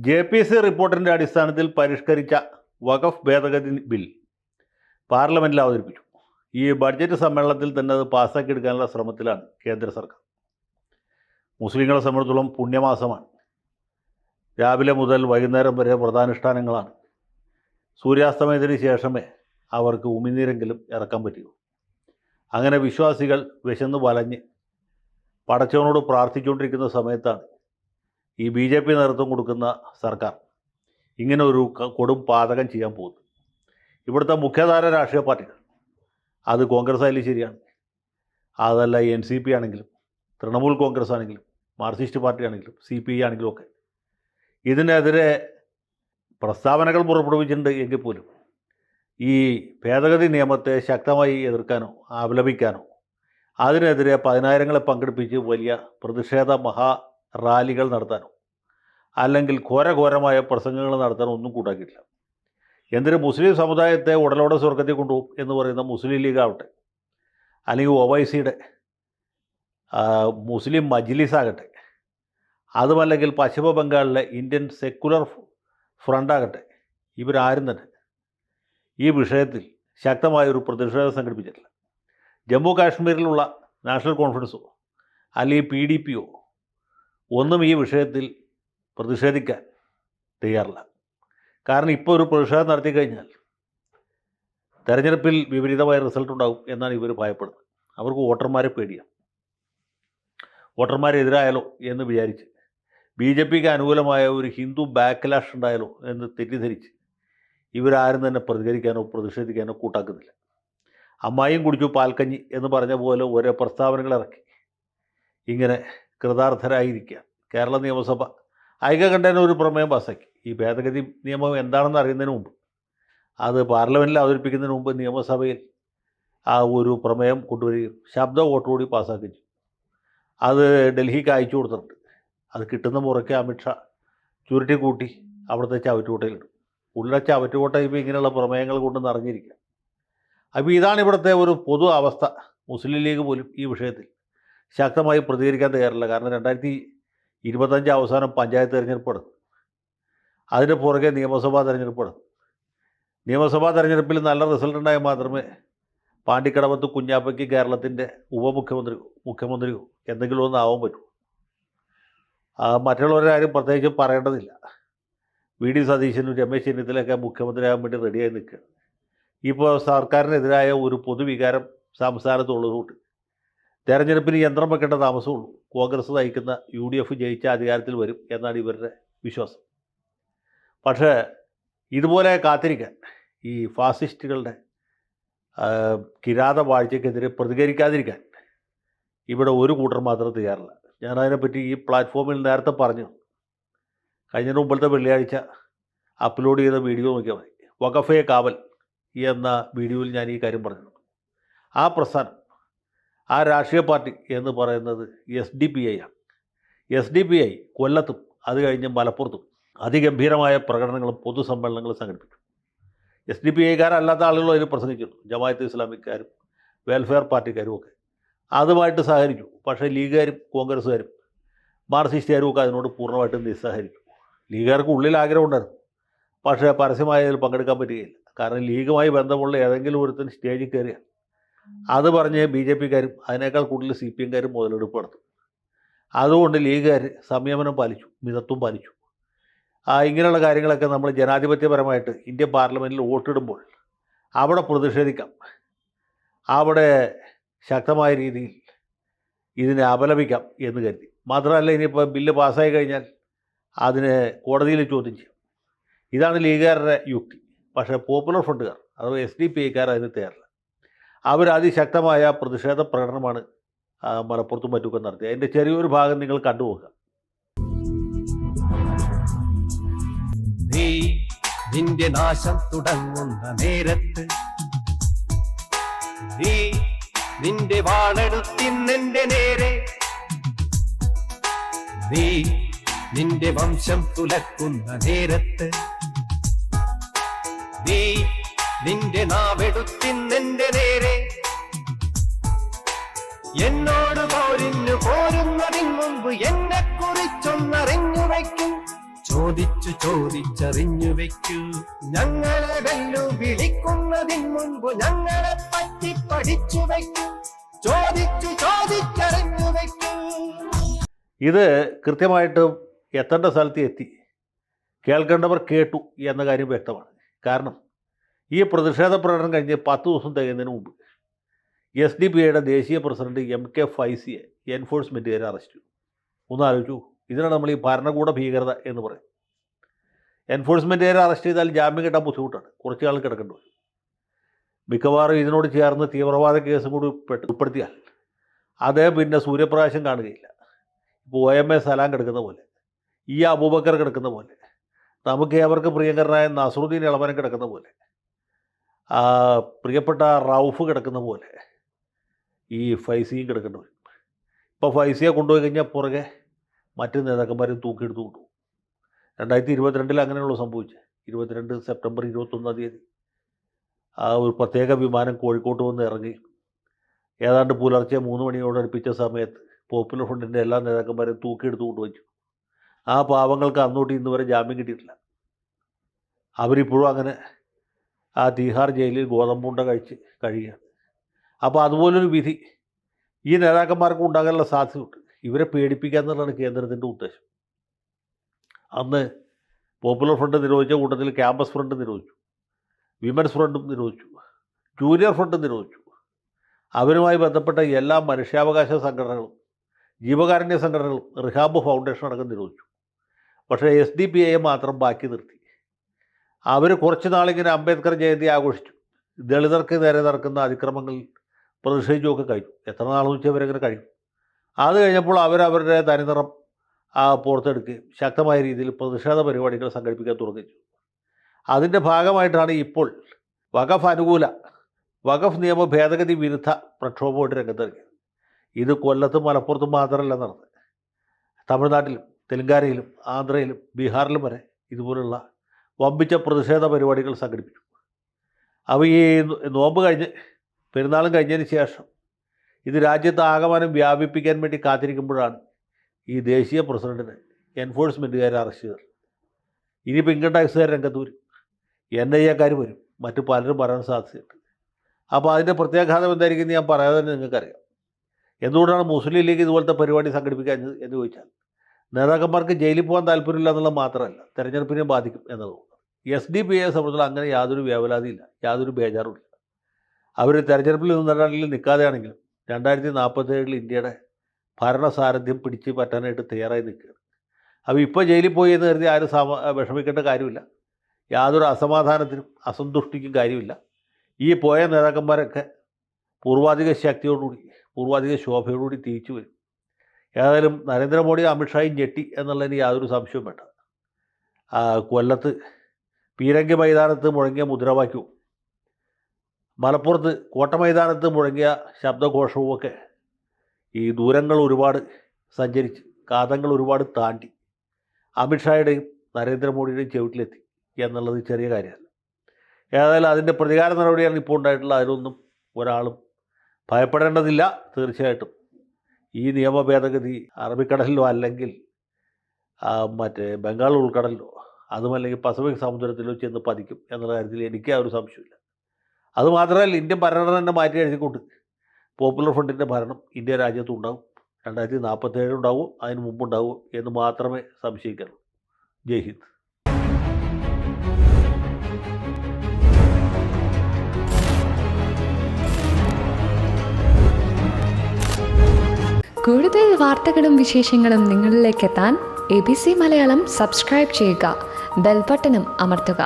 JPC റിപ്പോർട്ടിൻ്റെ അടിസ്ഥാനത്തിൽ പരിഷ്കരിച്ച വഖഫ് ഭേദഗതി ബിൽ പാർലമെൻറ്റിൽ അവതരിപ്പിച്ചു. ഈ ബഡ്ജറ്റ് സമ്മേളനത്തിൽ തന്നെ അത് പാസ്സാക്കിയെടുക്കാനുള്ള ശ്രമത്തിലാണ് കേന്ദ്ര സർക്കാർ. മുസ്ലിങ്ങളെ സംബന്ധിച്ചിടത്തോളം പുണ്യമാസമാണ്. രാവിലെ മുതൽ വൈകുന്നേരം വരെ വ്രതാനുഷ്ഠാനങ്ങളാണ്. സൂര്യാസ്തമയത്തിന് ശേഷമേ അവർക്ക് ഉമിനീരെങ്കിലും ഇറക്കാൻ പറ്റൂ. അങ്ങനെ വിശ്വാസികൾ വിശന്ന് വലഞ്ഞ് പടച്ചവനോട് പ്രാർത്ഥിച്ചുകൊണ്ടിരിക്കുന്ന സമയത്താണ് ഈ BJP നേതൃത്വം കൊടുക്കുന്ന സർക്കാർ ഇങ്ങനെ ഒരു കൊടും പാതകം ചെയ്യാൻ പോകുന്നത്. ഇവിടുത്തെ മുഖ്യധാര രാഷ്ട്രീയ പാർട്ടികൾ, അത് കോൺഗ്രസ് ആയാലും ശരിയാണ്, അതല്ല NCP ആണെങ്കിലും തൃണമൂൽ കോൺഗ്രസ് ആണെങ്കിലും മാർക്സിസ്റ്റ് പാർട്ടി ആണെങ്കിലും CPI ആണെങ്കിലും ഒക്കെ ഇതിനെതിരെ പ്രസ്താവനകൾ പുറപ്പെടുവിച്ചിട്ടുണ്ട് എങ്കിൽ പോലും ഈ ഭേദഗതി നിയമത്തെ ശക്തമായി എതിർക്കാനോ അപലപിക്കാനോ അതിനെതിരെ പതിനായിരങ്ങളെ പങ്കെടുപ്പിച്ച് വലിയ പ്രതിഷേധ റാലികൾ നടത്താനോ അല്ലെങ്കിൽ ഘോരമായ പ്രസംഗങ്ങൾ നടത്താനോ ഒന്നും കൂട്ടാക്കിയിട്ടില്ല. എന്തിന് മുസ്ലിം സമുദായത്തെ ഉടലോടെ സ്വർഗത്തിൽ കൊണ്ടുപോകും എന്ന് പറയുന്ന മുസ്ലിം ലീഗ് ആവട്ടെ, അല്ലെങ്കിൽ OICയുടെ മുസ്ലിം മജ്ലിസ് ആകട്ടെ, അതുമല്ലെങ്കിൽ പശ്ചിമ ബംഗാളിലെ ഇന്ത്യൻ സെക്കുലർ ഫ്രണ്ട് ആകട്ടെ, ഇവരാരും തന്നെ ഈ വിഷയത്തിൽ ശക്തമായൊരു പ്രതിഷേധം സംഘടിപ്പിച്ചിട്ടില്ല. ജമ്മു കാശ്മീരിലുള്ള നാഷണൽ കോൺഫറൻസോ അല്ലെങ്കിൽ PDPയോ ഒന്നും ഈ വിഷയത്തിൽ പ്രതിഷേധിക്കാൻ തയ്യാറില്ല. കാരണം ഇപ്പോൾ ഒരു പ്രതിഷേധം നടത്തി കഴിഞ്ഞാൽ തെരഞ്ഞെടുപ്പിൽ വിപരീതമായ റിസൾട്ട് ഉണ്ടാകും എന്നാണ് ഇവർ ഭയപ്പെടുന്നത്. അവർക്ക് വോട്ടർമാരെ പേടിയാണ്. വോട്ടർമാരെതിരായാലോ എന്ന് വിചാരിച്ച് BJPക്ക് അനുകൂലമായ ഒരു ഹിന്ദു ബാക്ക്ലാഷ് ഉണ്ടായാലോ എന്ന് തെറ്റിദ്ധരിച്ച് ഇവരാരും തന്നെ പ്രതികരിക്കാനോ പ്രതിഷേധിക്കാനോ കൂട്ടാക്കുന്നില്ല. അമ്മായിയും കുടിച്ചു പാൽക്കഞ്ഞി എന്ന് പറഞ്ഞ പോലെ ഓരോ പ്രസ്താവനകൾ ഇറക്കി ഇങ്ങനെ കൃതാർത്ഥരായിരിക്കുക. കേരള നിയമസഭ ഐക്യകണ്ഠേന ഒരു പ്രമേയം പാസ്സാക്കി. ഈ ഭേദഗതി നിയമം എന്താണെന്ന് അറിയുന്നതിന് മുമ്പ്, അത് പാർലമെൻറ്റിൽ അവതരിപ്പിക്കുന്നതിന് മുമ്പ് നിയമസഭയിൽ ആ ഒരു പ്രമേയം കൊണ്ടുവരികയും ശബ്ദ വോട്ടോടുകൂടി പാസ്സാക്കുകയും ചെയ്തു. അത് ഡൽഹിക്ക് അയച്ചു കൊടുത്തിട്ടുണ്ട്. അത് കിട്ടുന്ന മുറയ്ക്ക് അമിത്ഷാ ചുരുട്ടി കൂട്ടി അവിടുത്തെ ചവറ്റുകൊട്ടയിലിടും. ഉള്ള ചവറ്റുകൊട്ട ഇപ്പോൾ ഇങ്ങനെയുള്ള പ്രമേയങ്ങൾ കൊണ്ട് നിറഞ്ഞിരിക്കുക. അപ്പോൾ ഇതാണ് ഇവിടുത്തെ ഒരു പൊതു അവസ്ഥ. മുസ്ലിം ലീഗ് പോലും ഈ വിഷയത്തിൽ ശക്തമായി പ്രതികരിക്കാൻ തയ്യാറില്ല. കാരണം 2025 അവസാനം പഞ്ചായത്ത് തിരഞ്ഞെടുപ്പാണ്, അതിന് പുറകെ നിയമസഭാ തിരഞ്ഞെടുപ്പാണ്. നിയമസഭാ തിരഞ്ഞെടുപ്പിൽ നല്ല റിസൾട്ട് ഉണ്ടായാൽ മാത്രമേ പാണ്ടിക്കടവത്ത് കുഞ്ഞാപ്പയ്ക്ക് കേരളത്തിൻ്റെ മുഖ്യമന്ത്രിയോ എന്തെങ്കിലും ഒന്ന് ആവാൻ പറ്റൂ. മറ്റുള്ളവരുടെ കാര്യം പ്രത്യേകിച്ച് പറയേണ്ടതില്ല. VD സതീശനും രമേശ് ചെന്നിത്തലയൊക്കെ മുഖ്യമന്ത്രിയാകാൻ വേണ്ടി റെഡിയായി നിൽക്കുകയാണ്. ഇപ്പോൾ സർക്കാരിനെതിരായ ഒരു പൊതുവികാരം സംസ്ഥാനത്തുള്ളതുകൊണ്ട് തെരഞ്ഞെടുപ്പിന് യന്ത്രം വെക്കേണ്ട താമസമുള്ളൂ. കോൺഗ്രസ് നയിക്കുന്ന UDF ജയിച്ച അധികാരത്തിൽ വരും എന്നാണ് ഇവരുടെ വിശ്വാസം. പക്ഷേ ഇതുപോലെ കാത്തിരിക്കാൻ ഈ ഫാസിസ്റ്റുകളുടെ കിരാത വാഴ്ചയ്ക്കെതിരെ പ്രതികരിക്കാതിരിക്കാൻ ഇവിടെ ഒരു കൂട്ടർ മാത്രം തയ്യാറില്ല. ഞാനതിനെപ്പറ്റി ഈ പ്ലാറ്റ്ഫോമിൽ നേരത്തെ പറഞ്ഞു. കഴിഞ്ഞ മുമ്പത്തെ വെള്ളിയാഴ്ച അപ്ലോഡ് ചെയ്ത വീഡിയോ നോക്കിയാൽ മതി. വഖഫെ കാവൽ എന്ന വീഡിയോയിൽ ഞാൻ ഈ കാര്യം പറഞ്ഞു. ആ പ്രസ്ഥാനം, ആ രാഷ്ട്രീയ പാർട്ടി എന്ന് പറയുന്നത് SDPI ആണ്. SDPI കൊല്ലത്തും അത് കഴിഞ്ഞ് മലപ്പുറത്തും അതിഗംഭീരമായ പ്രകടനങ്ങളും പൊതുസമ്മേളനങ്ങളും സംഘടിപ്പിച്ചു. SDPIക്കാരല്ലാത്ത ആളുകളും അതിൽ പ്രസംഗിച്ചിരുന്നു. ജമാഅത്ത് ഇസ്ലാമിക്കാരും വെൽഫെയർ പാർട്ടിക്കാരും ഒക്കെ അതുമായിട്ട് സഹകരിച്ചു. പക്ഷേ ലീഗുകാരും കോൺഗ്രസ്സുകാരും മാർക്സിസ്റ്റുകാരും ഒക്കെ അതിനോട് പൂർണ്ണമായിട്ടും നിസ്സഹകരിച്ചു. ലീഗുകാർക്ക് ഉള്ളിൽ ആഗ്രഹം ഉണ്ടായിരുന്നു, പക്ഷേ പരസ്യമായതിൽ പങ്കെടുക്കാൻ പറ്റുകയില്ല. കാരണം ലീഗുമായി ബന്ധമുള്ള ഏതെങ്കിലും ഒരുത്തിന് സ്റ്റേജിൽ കയറിയാൽ അത് പറഞ്ഞ് BJPക്കാരും അതിനേക്കാൾ കൂടുതൽ CPMകാരും മുതലെടുപ്പ് നടത്തും. അതുകൊണ്ട് ലീഗുകാർ സംയമനം പാലിച്ചു, മിതത്വം പാലിച്ചു. ഇങ്ങനെയുള്ള കാര്യങ്ങളൊക്കെ നമ്മൾ ജനാധിപത്യപരമായിട്ട് ഇന്ത്യൻ പാർലമെൻറ്റിൽ വോട്ടിടുമ്പോൾ അവിടെ പ്രതിഷേധിക്കാം, അവിടെ ശക്തമായ രീതിയിൽ ഇതിനെ അപലപിക്കാം എന്ന് കരുതി. മാത്രമല്ല, ഇനിയിപ്പോൾ ബില്ല് പാസ്സായി കഴിഞ്ഞാൽ അതിനെ കോടതിയിൽ ചോദ്യം ചെയ്യും. ഇതാണ് ലീഗുകാരുടെ യുക്തി. പക്ഷേ പോപ്പുലർ ഫ്രണ്ടുകാർ അഥവാ SDPIക്കാർ അതിന് തയ്യാറില്ല. അവർ അതിശക്തമായ പ്രതിഷേധ പ്രകടനമാണ് മലപ്പുറത്തും മറ്റുമൊക്കെ നടത്തി. അതിൻ്റെ ചെറിയൊരു ഭാഗം നിങ്ങൾ കണ്ടുപോകുക. നിന്റെ നാശം തുടങ്ങുന്ന നേരത്ത് നീ നിന്റെ വാളെടുത്തിന്നെന്റെ നേരെ നീ നിന്റെ വംശം തുലക്കുന്ന നേരത്ത് നീ നിന്റെ നാവെടുത്തിന്നെന്റെ നേരെ എന്നോട് പോരുന്നതിന് മുമ്പ് എന്നെ കുറിച്ചൊന്നറിഞ്ഞു വയ്ക്കും ചോദിച്ചു ചോദിച്ചറിഞ്ഞു വെക്കൂ. ഞങ്ങളെ വെല്ലുവിളിക്കുന്നതിന് മുൻപ് ഞങ്ങളെ പറ്റി പഠിച്ചു വെക്കൂ. ചോദിച്ചു ചോദിച്ചറിഞ്ഞു വെക്കൂ. ഇത് കൃത്യമായിട്ട് എത്തേണ്ട സ്ഥലത്ത് എത്തി, കേൾക്കേണ്ടവർ കേട്ടു എന്ന കാര്യം വ്യക്തമാണ്. കാരണം ഈ പ്രതിഷേധ പ്രകടനം കഴിഞ്ഞ് 10 ദിവസം തികയുന്നതിന് മുമ്പ് SDPIയുടെ ദേശീയ പ്രസിഡന്റ് MK ഫൈസിയെ എൻഫോഴ്സ്മെൻറ്റുകാർ അറസ്റ്റ് ചെയ്തു. ഒന്ന് ആലോചിച്ചു, ഇതിനാണ് നമ്മൾ ഈ ഭരണകൂട ഭീകരത എന്ന് പറയും. എൻഫോഴ്സ്മെൻറ്റുകാരെ അറസ്റ്റ് ചെയ്താൽ ജാമ്യം കിട്ടാൻ ബുദ്ധിമുട്ടാണ്, കുറച്ച് നാൾ കിടക്കേണ്ടി വരും. മിക്കവാറും ഇതിനോട് ചേർന്ന് തീവ്രവാദ കേസും കൂടി ഉൾപ്പെടുത്തിയാൽ അത് പിന്നെ സൂര്യപ്രകാശം കാണുകയില്ല. ഇപ്പോൾ OMA സലാം കിടക്കുന്ന പോലെ, ഈ അബൂബക്കർ കിടക്കുന്ന പോലെ, നമുക്ക് അവർക്ക് പ്രിയങ്കരനായ നസറുദ്ദീൻ ഇളവനം കിടക്കുന്ന പോലെ, പ്രിയപ്പെട്ട റൌഫ് കിടക്കുന്ന പോലെ ഈ ഫൈസിയും കിടക്കേണ്ടി വരും. ഇപ്പോൾ ഫൈസിയെ കൊണ്ടുപോയി കഴിഞ്ഞാൽ പുറകെ മറ്റ് നേതാക്കന്മാരും തൂക്കിയെടുത്ത് കൊണ്ടുപോകും. 2022 അങ്ങനെയുള്ള സംഭവിച്ചത്. 22 സെപ്റ്റംബർ 21 ഒരു പ്രത്യേക വിമാനം കോഴിക്കോട്ട് വന്ന് ഇറങ്ങി ഏതാണ്ട് പുലർച്ചെ 3 മണിയോട് അടുപ്പിച്ച സമയത്ത് പോപ്പുലർ ഫ്രണ്ടിൻ്റെ എല്ലാ നേതാക്കന്മാരെയും തൂക്കിയെടുത്ത് കൊണ്ടുവച്ചു. ആ പാവങ്ങൾക്ക് അന്നോട്ട് ഇന്ന് വരെ ജാമ്യം കിട്ടിയിട്ടില്ല. അവരിപ്പോഴും അങ്ങനെ ആ തീഹാർ ജയിലിൽ ഗോതമ്പുണ്ട കഴിച്ച് കഴിയുകയാണ്. അപ്പോൾ അതുപോലൊരു വിധി ഈ നേതാക്കന്മാർക്ക് ഉണ്ടാകാനുള്ള സാധ്യതയുണ്ട്. ഇവരെ പേടിപ്പിക്കുക എന്നുള്ളതാണ് കേന്ദ്രത്തിൻ്റെ ഉദ്ദേശം. അന്ന് പോപ്പുലർ ഫ്രണ്ട് നിരോധിച്ച കൂട്ടത്തിൽ ക്യാമ്പസ് ഫ്രണ്ട് നിരോധിച്ചു, വിമൻസ് ഫ്രണ്ടും നിരോധിച്ചു, ജൂനിയർ ഫ്രണ്ടും നിരോധിച്ചു. അവരുമായി ബന്ധപ്പെട്ട എല്ലാ മനുഷ്യാവകാശ സംഘടനകളും ജീവകാരുണ്യ സംഘടനകളും റിഹാബ് ഫൗണ്ടേഷൻ അടക്കം നിരോധിച്ചു. പക്ഷേ SDPIയെ മാത്രം ബാക്കി നിർത്തി. അവർ കുറച്ച് നാളിങ്ങനെ അംബേദ്കർ ജയന്തി ആഘോഷിച്ചു, ദളിതർക്ക് നേരെ നടക്കുന്ന അതിക്രമങ്ങളിൽ പ്രതിഷേധിച്ചുമൊക്കെ കഴിഞ്ഞു. എത്ര നാളെന്ന് വെച്ചാൽ അവരങ്ങനെ കഴിയും. അത് കഴിഞ്ഞപ്പോൾ അവരവരുടെ തനിനിറം പുറത്തെടുക്കുകയും ശക്തമായ രീതിയിൽ പ്രതിഷേധ പരിപാടികൾ സംഘടിപ്പിക്കാൻ തുടങ്ങുകയും ചെയ്തു. അതിൻ്റെ ഭാഗമായിട്ടാണ് ഇപ്പോൾ വഖഫ് അനുകൂല വഖഫ് നിയമ ഭേദഗതി വിരുദ്ധ പ്രക്ഷോഭമായിട്ട് രംഗത്തിറങ്ങിയത്. ഇത് കൊല്ലത്തും മലപ്പുറത്തും മാത്രമല്ല നടന്നത്. തമിഴ്നാട്ടിലും തെലങ്കാനയിലും ആന്ധ്രയിലും ബീഹാറിലും വരെ ഇതുപോലുള്ള വമ്പിച്ച പ്രതിഷേധ പരിപാടികൾ സംഘടിപ്പിച്ചു. അപ്പോൾ ഈ നോമ്പ് കഴിഞ്ഞ് പെരുന്നാളും കഴിഞ്ഞതിന് ശേഷം ഇത് രാജ്യത്ത് ആകമാനം വ്യാപിപ്പിക്കാൻ വേണ്ടി കാത്തിരിക്കുമ്പോഴാണ് ഈ ദേശീയ പ്രസിഡന്റിനെ എൻഫോഴ്സ്മെൻറ്റുകാരെ അറസ്റ്റ് ചെയ്തത്. ഇനിയിപ്പോൾ ഇൻകം ടാക്സുകാർ രംഗത്ത് വരും, NIAക്കാർ വരും, മറ്റു പലരും വരാൻ സാധ്യതയുണ്ട്. അപ്പോൾ അതിൻ്റെ പ്രത്യാഘാതം എന്തായിരിക്കും ഞാൻ പറയാതെ തന്നെ നിങ്ങൾക്കറിയാം. എന്തുകൊണ്ടാണ് മുസ്ലിം ലീഗ് ഇതുപോലത്തെ പരിപാടി സംഘടിപ്പിക്കാഞ്ഞത് എന്ന് ചോദിച്ചാൽ, നേതാക്കന്മാർക്ക് ജയിലിൽ പോകാൻ താല്പര്യമില്ല എന്നുള്ളത് മാത്രമല്ല, തെരഞ്ഞെടുപ്പിനെ ബാധിക്കും എന്നതുകൊണ്ട്. SDPIയെ സംബന്ധിച്ചുള്ള അങ്ങനെ യാതൊരു വ്യാപലാതിയില്ല, യാതൊരു ബേജാറുമില്ല. അവർ തെരഞ്ഞെടുപ്പിൽ നിന്നിട്ടാണെങ്കിലും നിൽക്കാതെയാണെങ്കിലും 2047 ഇന്ത്യയുടെ ഭരണസാരഥ്യം പിടിച്ച് പറ്റാനായിട്ട് തയ്യാറായി നിൽക്കുകയാണ്. അപ്പോൾ ഇപ്പോൾ ജയിലിൽ പോയി എന്ന് കരുതി ആരും വിഷമിക്കേണ്ട കാര്യമില്ല. യാതൊരു അസമാധാനത്തിനും അസന്തുഷ്ടിക്കും കാര്യമില്ല. ഈ പോയ നേതാക്കന്മാരൊക്കെ പൂർവാധിക ശക്തിയോടുകൂടി പൂർവാധിക ശോഭയോടുകൂടി തിരിച്ചു വരും. ഏതായാലും നരേന്ദ്രമോദി അമിത്ഷായും ഞെട്ടി എന്നുള്ളതിന് യാതൊരു സംശയവും വേണ്ട. കൊല്ലത്ത് പീരങ്കി മൈതാനത്ത് മുഴങ്ങിയ മുദ്രാവാക്യവും മലപ്പുറത്ത് കോട്ട മൈതാനത്ത് മുഴങ്ങിയ ശബ്ദഘോഷവുമൊക്കെ ഈ ദൂരങ്ങൾ ഒരുപാട് സഞ്ചരിച്ച് കാതങ്ങൾ ഒരുപാട് താണ്ടി അമിത്ഷായുടെയും നരേന്ദ്രമോദിയുടെയും ചെവിട്ടിലെത്തി എന്നുള്ളത് ചെറിയ കാര്യമല്ല. ഏതായാലും അതിൻ്റെ പ്രതികാര നടപടിയാണ് ഇപ്പോൾ ഉണ്ടായിട്ടുള്ളത്. അതിലൊന്നും ഒരാളും ഭയപ്പെടേണ്ടതില്ല. തീർച്ചയായിട്ടും ഈ നിയമ ഭേദഗതി അറബിക്കടലിലോ അല്ലെങ്കിൽ മറ്റേ ബംഗാൾ ഉൾക്കടലിലോ അതുമല്ലെങ്കിൽ പസഫിക് സമുദ്രത്തിലോ ചെന്ന് പതിക്കും എന്നുള്ള കാര്യത്തിൽ എനിക്ക് ആ ഒരു സംശയമില്ല. അതുമാത്രമല്ല, ഇന്ത്യൻ ഭരണഘടന തന്നെ മാറ്റി എഴുതിക്കൊണ്ട് പോപ്പുലർ ഫ്രണ്ടിൻ്റെ ഭരണം ഇന്ത്യ രാജ്യത്തും ഉണ്ടാവും. 2047 ഉണ്ടാവും, അതിന് മുമ്പുണ്ടാവും എന്ന് മാത്രമേ സംശയിക്കാനുള്ളൂ. ജയ് ഹിന്ദ്. കൂടുതൽ വാർത്തകളും വിശേഷങ്ങളും നിങ്ങളിലേക്ക് എത്താൻ ABC മലയാളം സബ്സ്ക്രൈബ് ചെയ്യുക, ബെൽ ബട്ടണും അമർത്തുക.